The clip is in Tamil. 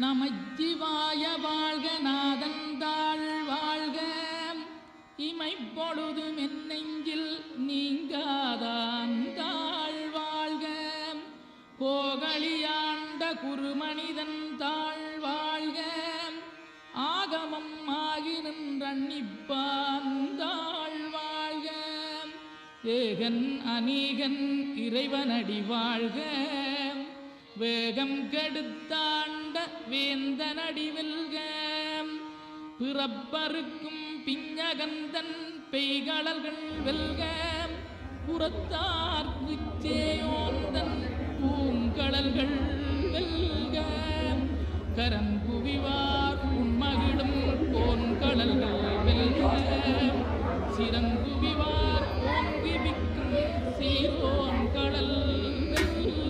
நமச்சிவாய வாழ்க நாதந்தாள் வாழ்க இமைப்பொழுதும் என் நெஞ்சில் நீங்காதாந்தாள் வாழ்க கோகலியாண்ட குருமனிதன் தாழ் வாழ்க ஆகமம் ஆகி நின்றன்னிப்பாந்தாள் வாழ்க ஏகன் அநீகன் இறைவனடி வாழ்க வேகம் கெடுத்தாண்ட வேந்தனடி வெல்க பிறப்பருக்கும் பிஞ்சகந்தன் பெய்களல்கள் வெல்க புறத்தார்க்கு சேயோந்தன் பூங்கடல்கள் வெல்க கரன் குவிவார் உண்மகிடும் போன்கடல்கள் வெல்க சிறந்த